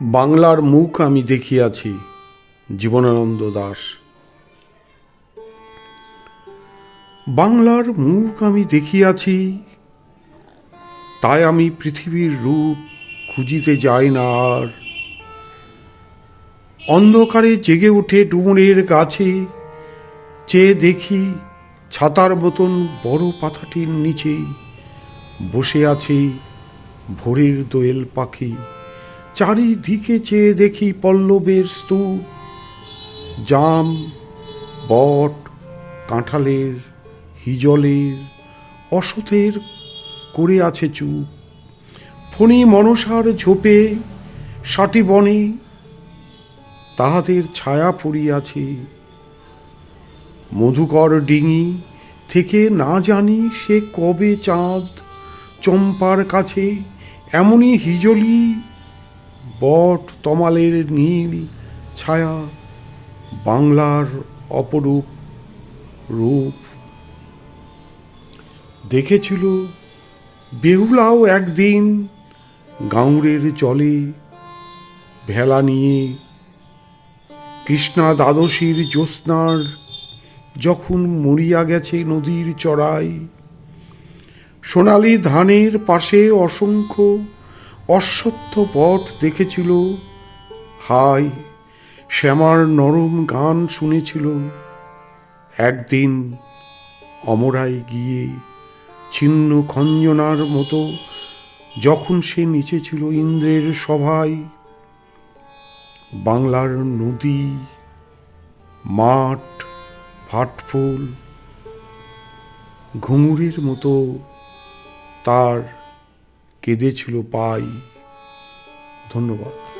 বাংলার মুখ আমি দেখিয়াছি। জীবনানন্দ দাশ। বাংলার মুখ আমি দেখিয়াছি, তাই আমি পৃথিবীর রূপ খুঁজিতে যাই না আর। অন্ধকারে জেগে ওঠে ডুমুরের গাছে, চেয়ে দেখি ছাতার মতন বড় পাতাটির নিচে বসে আছে ভোরের দোয়েল পাখি। চারিদিকে চেয়ে দেখি পল্লবের স্তূপ, জাম, বট, কাঁঠালের, হিজলের, অশ্বত্থের করে আছে চুপ। ফণি মনসার ঝোপে সাটি বনে তাহাদের ছায়া পড়িয়াছে। মধুকর ডিঙি থেকে না জানি সে কবে চাঁদ চম্পার কাছে এমনই হিজলি বট তমালের নীল ছায়া বাংলার অপরূপ রূপ। দেখেছিল বেহুলাও একদিন গাঁউরের জলে ভেলা নিয়ে, কৃষ্ণা দ্বাদশীর জ্যোৎস্নার যখন মরিয়া গেছে নদীর চড়াই। সোনালি ধানের পাশে অসংখ্য অশ্বত্থ বট দেখেছিল, হায় শ্যামার নরম গান শুনেছিল। একদিন অমরাই গিয়ে ছিন্ন খঞ্জনার মতো যখন সে নিচে ছিল ইন্দ্রের সভায়। বাংলার নদী, মাঠ, ফাটফুল ঘুঙুরের মতো তার কেঁদেছিল পাই। ধন্যবাদ।